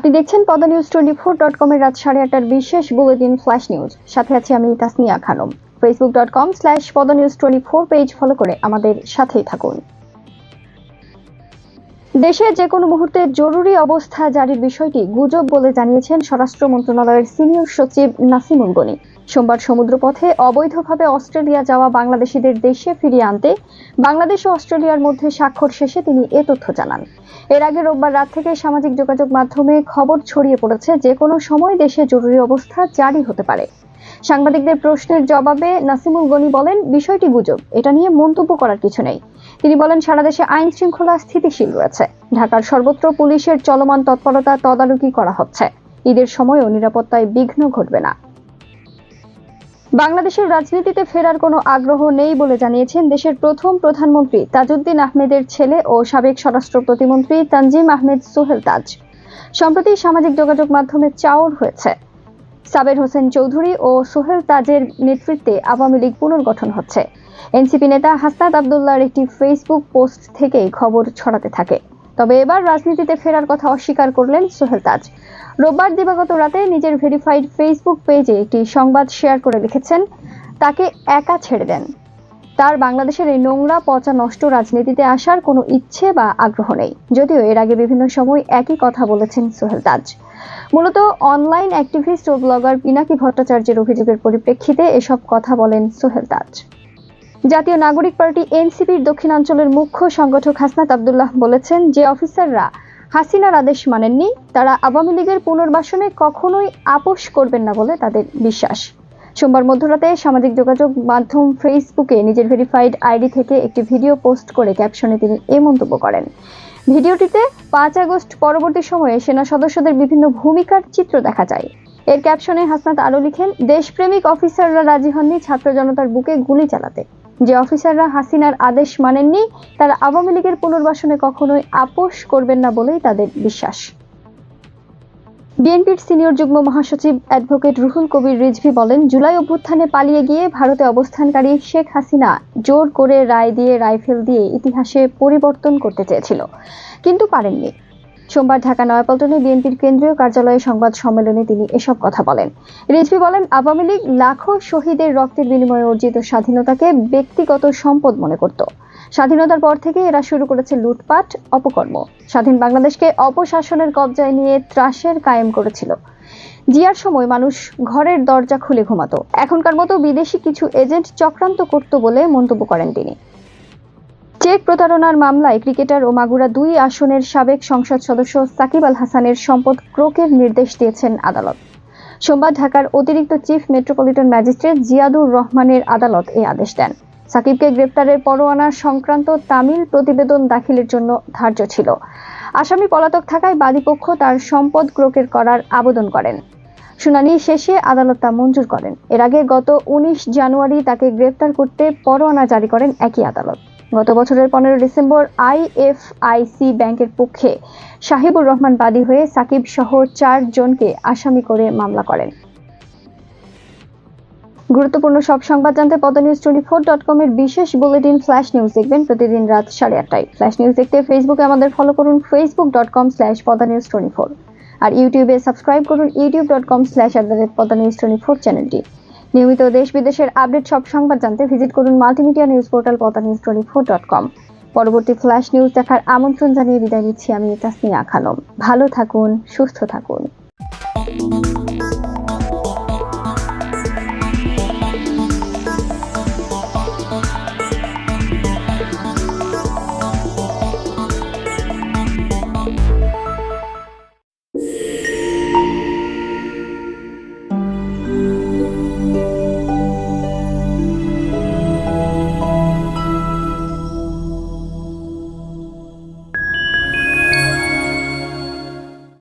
আপনি দেখছেন পদানিউজ24.com এর রাত 8:30টার বিশেষ বুলেটিন ফ্ল্যাশ নিউজ। সাথে আছি আমি তাসনিয়া খানম। facebook.com/পদানিউজ24 পেজ ফলো করে আমাদের সাথেই থাকুন। দেশে যে কোনো মুহূর্তে জরুরি অবস্থা জারির বিষয়টি গুজব বলে জানিয়েছেন স্বরাষ্ট্র মন্ত্রণালয়ের সিনিয়র সচিব নাসিমুল গনি। সোমবার সমুদ্রপথে অবৈধভাবে অস্ট্রেলিয়া যাওয়া বাংলাদেশিদের দেশে ফিরিয়ে আনতে বাংলাদেশ ও অস্ট্রেলিয়ার মধ্যে স্বাক্ষর শেষে তিনি এ তথ্য জানান। এর আগে রোববার রাত থেকে সামাজিক যোগাযোগ মাধ্যমে খবর ছড়িয়ে পড়েছে যে কোনো সময় দেশে জরুরি অবস্থা জারি হতে পারে। সাংবাদিকদের প্রশ্নের জবাবে নাসিমুল গনি বলেন, বিষয়টি গুজব, এটা নিয়ে মন্তব্য করার কিছু নেই। তিনি বলেন, সারা দেশে আইন শৃঙ্খলা স্থিতিশীল রয়েছে। ঢাকার সর্বত্র পুলিশের চলমান তৎপরতা তদারকি করা হচ্ছে। ঈদের সময়ও নিরাপত্তায় বিঘ্ন ঘটবে না। বাংলাদেশের রাজনীতিতে ফেরার কোনো আগ্রহ নেই বলে জানিয়েছেন দেশের প্রথম প্রধানমন্ত্রী তাজউদ্দিন আহমেদের ছেলে ও সাবেক স্বরাষ্ট্র প্রতিমন্ত্রী তানজিম আহমেদ সোহেল তাজ। সম্প্রতি সামাজিক যোগাযোগ মাধ্যমে চাউর হয়েছে, সাবের হোসেন চৌধুরী ও সোহেল তাজের নেতৃত্বে আওয়ামী লীগ পুনর্গঠন হচ্ছে। এনসিপি নেতা হাসনাত আব্দুল্লাহর একটি ফেসবুক পোস্ট থেকেই খবর ছড়াতে থাকে। তবে এবার রাজনীতিতে ফেরার কথা অস্বীকার করলেন সোহেল তাজ। রোববার দিবাগত রাতে নিজের ভেরিফাইড ফেসবুক পেজে একটি সংবাদ শেয়ার করে লিখেছেন, তাকে একা ছেড়ে দেন। তার বাংলাদেশের এই নোংরা পচা নষ্ট রাজনীতিতে আসার কোনো ইচ্ছে বা আগ্রহ নেই। যদিও এর আগে বিভিন্ন সময় একই কথা বলেছেন সোহেল তাজ। মূলত অনলাইন অ্যাক্টিভিস্ট ও ব্লগার পিনাকি ভট্টাচার্যের অভিযোগের পরিপ্রেক্ষিতে এসব কথা বলেন সোহেল তাজ। জাতীয় নাগরিক পার্টি এনসিপির দক্ষিণাঞ্চলের মুখ্য সংগঠক হাসনাত আব্দুল্লাহ বলেছেন, যে অফিসাররা হাসিনার আদেশ মানেননি তারা আওয়ামী লীগের পুনর্বাসনে কখনোই আপোষ করবেন না বলে তাদের বিশ্বাস। সোমবার মধ্যরাতে সামাজিক যোগাযোগ মাধ্যম ফেসবুকে নিজের ভেরিফাইড আইডি থেকে একটি ভিডিও পোস্ট করে ক্যাপশনে তিনি এই মন্তব্য করেন। ভিডিওটিতে 5 আগস্ট পরবর্তী সময়ে সেনা সদস্যদের বিভিন্ন ভূমিকার চিত্র দেখা যায়। এর ক্যাপশনে হাসনাত আরও লিখেন, দেশপ্রেমিক অফিসাররা রাজি হননি ছাত্র জনতার বুকে গুলি চালাতে। যে অফিসাররা হাসিনার আদেশ মানেননি তারা আওয়ামী লীগের পুনর্বাসনে কখনোই আপোষ করবেন না বলেই তাদের বিশ্বাস। বিএনপির সিনিয়র যুগ্ম মহাসচিব অ্যাডভোকেট রুহুল কবির রিজভী বলেন, জুলাই অভ্যুত্থানে পালিয়ে গিয়ে ভারতে অবস্থানকারী শেখ হাসিনা জোর করে রাইফেল দিয়ে ইতিহাসে পরিবর্তন করতে চেয়েছিল, কিন্তু পারেননি। সোমবার ঢাকা নয়াপল্টনে বিএনপির কেন্দ্রীয় কার্যালয়ে সংবাদ সম্মেলনে তিনি এসব কথা বলেন। রিজভী বলেন, আওয়ামী লীগ লাখো শহীদের রক্তের বিনিময়ে অর্জিত স্বাধীনতাকে ব্যক্তিগত সম্পদ মনে করত। স্বাধীনতার পর থেকে এরা শুরু করেছে লুটপাট, অপকর্ম। স্বাধীন বাংলাদেশকে অপশাসনের কবজায় নিয়ে ত্রাসের কায়েম করেছিল। জিয়ার সময় মানুষ ঘরের দরজা খুলে ঘুমাতো, এখনকার মতো বিদেশি কিছু এজেন্ট চক্রান্ত করত বলে মন্তব্য করেন তিনি। চেক প্রতারণার মামলায় ক্রিকেটার ও মাগুরা 2 আসনের সাবেক সংসদ সদস্য সাকিব আল হাসানের সম্পদ ক্রোকের নির্দেশ দিয়েছেন আদালত। সোমবার ঢাকার অতিরিক্ত চিফ মেট্রোপলিটন ম্যাজিস্ট্রেট জিয়াদুর রহমানের আদালত এই আদেশ দেন। সাকিবকে গ্রেপ্তারের পরোয়ানা সংক্রান্ত তামিল প্রতিবেদন দাখিলের জন্য ধার্য ছিল। আসামি পলাতক থাকায় বাদীপক্ষ তার সম্পদ ক্রোকের করার আবেদন করেন। শুনানি শেষে আদালত তা মঞ্জুর করেন। এর আগে গত 19 জানুয়ারি তাকে গ্রেপ্তার করতে পরোয়ানা জারি করেন একই আদালত। গত বছরের 15 ডিসেম্বর আইএফআইসি ব্যাংকের পক্ষে শাহিবুর রহমান বাদী হয়ে সাকিব সহ 4 জনকে আসামি করে মামলা করেন। গুরুত্বপূর্ণ সব সংবাদ জানতে পদানিউজ24.com এর বিশেষ বুলেটিন ফ্ল্যাশ নিউজ দেখবেন প্রতিদিন রাত 8:30টায়। ফ্ল্যাশ নিউজ দেখতে ফেসবুকে আমাদের ফলো করুন facebook.com/পদানিউজ24 আর ইউটিউবে সাবস্ক্রাইব করুন youtube.com/পদানিউজ24 চ্যানেলটি। নিয়মিত দেশ বিদেশের আপডেট সব সংবাদ জানতে ভিজিট করুন মাল্টিমিডিয়া নিউজ পোর্টাল পদানিউজ24.com। পরবর্তী ফ্ল্যাশ নিউজ দেখার আমন্ত্রণ জানিয়ে বিদায় নিচ্ছি আমি তাসনিয়া খানম। ভালো থাকুন, সুস্থ থাকুন।